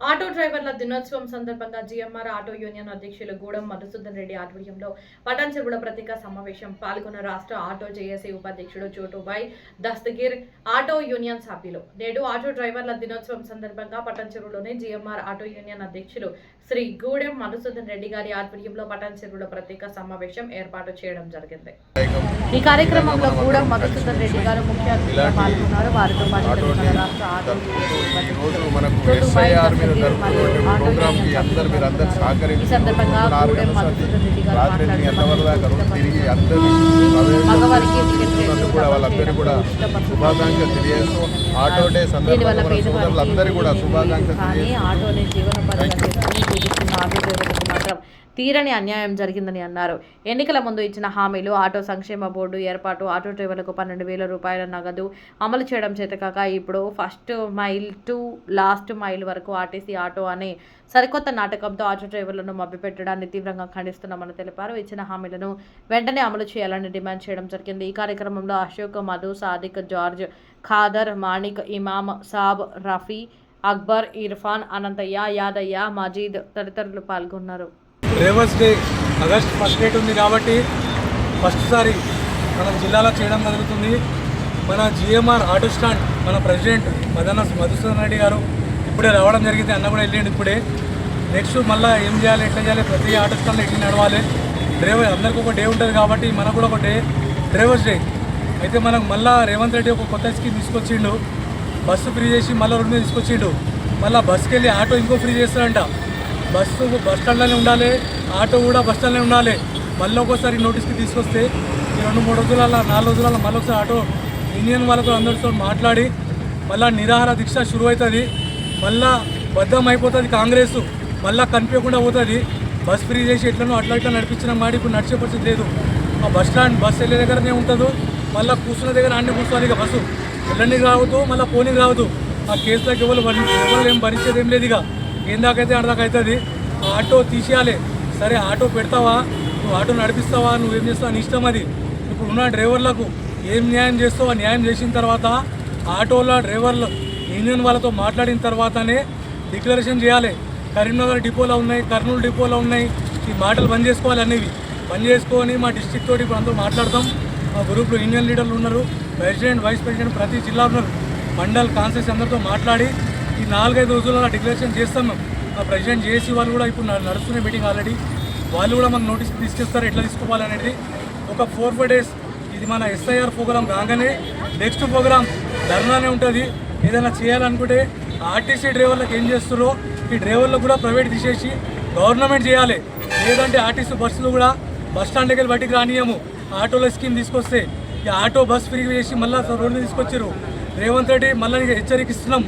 Auto డ్రైవర్ల దినోత్సవం సందర్భంగా జీఎంఆర్ ఆటో యూనియన్ అధ్యక్షులు గూడెం మధుసూదన్ రెడ్డి ఆధ్వర్యంలో పటాన్చెరువుల ప్రత్యేక సమావేశం పాల్గొన్న రాష్ట్ర ఆటో జేఏసీ ఉపాధ్యక్షుడు చోటుబాయ్ దస్తగిర్ ఆటో యూనియన్ సభ్యులు నేడు ఆటో డ్రైవర్ల దినోత్సవం సందర్భంగా పటాన్చెరువులోని జీఎంఆర్ ఆటో యూనియన్ అధ్యక్షులు శ్రీ గూడెం మధుసూదన్ రెడ్డి గారి ఆధ్వర్యంలో పటాన్చెరువుల ప్రత్యేక సమావేశం ఏర్పాటు చేయడం జరిగింది। ఈ కార్యక్రమంలో గూడెం మధుసూదన్ రెడ్డి గారు ముఖ్య అతిథిగా పాల్గొన్నారు। వారితో పాటు రాష్ట్ర ఆటో శుభాకాంక్షలు తెలియజేస్తూ ఆటో డే సందర్భంగా సోదరులందరూ కూడా శుభాకాంక్షలు మాత్రం తీరని అన్యాయం జరిగిందని అన్నారు। ఎన్నికల ముందు ఇచ్చిన హామీలు ఆటో సంక్షేమ బోర్డు ఏర్పాటు, ఆటో డ్రైవర్లకు 12,000 రూపాయల నగదు అమలు చేయడం చేతకాక ఇప్పుడు first mile to last mile వరకు ఆర్టీసీ ఆటో అనే సరికొత్త నాటకంతో ఆటో డ్రైవర్లను మభ్యపెట్టడాన్ని తీవ్రంగా ఖండిస్తున్నామని తెలిపారు। ఇచ్చిన హామీలను వెంటనే అమలు చేయాలని డిమాండ్ చేయడం జరిగింది। ఈ కార్యక్రమంలో అశోక్, మధు, సాదిక్, జార్జ్, ఖాదర్, మాణిక్, ఇమాం, సాబ్, రఫీ, అక్బర్, ఇర్ఫాన్, అనంతయ్య, యాదయ్య, మజీద్ తదితరులు పాల్గొన్నారు। డ్రైవర్స్ డే ఆగస్ట్ 1 డేట్ ఉంది కాబట్టి ఫస్ట్ సారి మన జిల్లాలో చేయడం జరుగుతుంది। మన జిఎంఆర్ ఆటో స్టాండ్ మన ప్రెసిడెంట్ మధుసూదన్ రెడ్డి గారు ఇప్పుడే రావడం జరిగింది, అన్న కూడా వెళ్ళండి ఇప్పుడే। నెక్స్ట్ మళ్ళీ ఏం చేయాలి, ఎట్లా చేయాలి, ప్రతి ఆటో స్టాండ్లో ఎట్లా నడవాలి, డ్రైవర్ అందరికీ ఒక డే ఉంటుంది కాబట్టి మనకు కూడా ఒక డే డ్రైవర్స్ డే అయితే మనకు మళ్ళీ రేవంత్ రెడ్డి ఒక కొత్త స్కీమ్ తీసుకొచ్చిండు, బస్సు ఫ్రీ చేసి మళ్ళీ రోడ్డు మీద తీసుకొచ్చిండు। మళ్ళీ బస్సుకి వెళ్ళి ఆటో ఇంకో ఫ్రీ చేస్తారంట। బస్సు బస్ స్టాండ్లోనే ఉండాలి, ఆటో కూడా బస్ స్టాండ్లోనే ఉండాలి। మళ్ళీ ఒకసారి నోటీస్కి తీసుకొస్తే ఈ 2-3 రోజులలో 4 రోజులలో మళ్ళీ ఒకసారి ఆటో యూనియన్ వాళ్ళతో అందరితో మాట్లాడి మళ్ళీ నిరాహార దీక్ష షురు అవుతుంది, మళ్ళీ బద్దం అయిపోతుంది కాంగ్రెస్, మళ్ళీ కనిపించకుండా పోతుంది। బస్ ఫ్రీ చేసి ఎట్లనో అట్లా ఇట్లా నడిపించిన మాట ఇప్పుడు నడిచే పరిస్థితి లేదు। ఆ బస్ స్టాండ్ బస్ వెళ్ళే దగ్గరనే ఉంటుందో, మళ్ళీ కూర్చున్న దగ్గర అన్నీ కూర్చోవాలి, ఇక బస్సు వెళ్ళడానికి రావద్దు, మళ్ళీ పోనీకి రావద్దు। ఆ కేసులకు ఎవరు ఏం భరించేది ఏం లేదు, ఇక ఏం దాకైతే అడదాకా అవుతుంది। ఆటో తీసేయాలి, సరే ఆటో పెడతావా, నువ్వు ఆటో నడిపిస్తావా, నువ్వేం చేస్తావు నీ ఇష్టం అది। ఇప్పుడు ఉన్న డ్రైవర్లకు ఏం న్యాయం చేస్తావో న్యాయం చేసిన తర్వాత ఆటోల డ్రైవర్లు యూనియన్ వాళ్ళతో మాట్లాడిన తర్వాతనే డిక్లరేషన్ చేయాలి। కరీంనగర్ డిపోలో ఉన్నాయి, కర్నూలు డిపోలో ఉన్నాయి, ఈ మాటలు బంద్ చేసుకోవాలి అనేవి బంద్ చేసుకొని మా డిస్టిక్ తోటి ఇప్పుడు అందరూ మాట్లాడతాం। మా గ్రూప్లో యూనియన్ లీడర్లు ఉన్నారు, ప్రెసిడెంట్, వైస్ ప్రెసిడెంట్ ప్రతి జిల్లా ఉన్నారు, మండల్ కాన్సెస్ అందరితో మాట్లాడి ఈ 4-5 రోజుల్లో డిక్లరేషన్ చేస్తాం మేము। మా ప్రెసిడెంట్ జేసీ వాళ్ళు కూడా ఇప్పుడు నడుస్తున్న మీటింగ్ ఆల్రెడీ, వాళ్ళు కూడా మనకు నోటీస్ తీసుకొస్తారు ఎట్లా తీసుకోవాలి అనేది। ఒక 4-5 డేస్ ఇది మన SIR ప్రోగ్రామ్ రాగానే నెక్స్ట్ ప్రోగ్రామ్ ధర్నానే ఉంటుంది। ఏదైనా చేయాలనుకుంటే ఆర్టీసీ డ్రైవర్లకు ఏం చేస్తారో ఈ డ్రైవర్లకు కూడా ప్రైవేట్ తీసేసి గవర్నమెంట్ చేయాలి, లేదంటే ఆర్టీసీ బస్సులు కూడా బస్ స్టాండ్ దగ్గర బయటికి రానియము। ఆటోలో స్కీమ్ తీసుకొస్తే ఈ ఆటో బస్ ఫ్రీ చేసి మళ్ళీ రోడ్డు తీసుకొచ్చారు రేవంత్ రెడ్డి, మళ్ళీ హెచ్చరికిస్తున్నాం,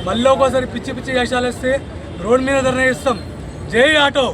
మళ్ళీ ఒకసారి పిచ్చి పిచ్చి వేషాలు వేస్తే రోడ్డు మీద ధర్నా చేస్తాం। జై ఆటో।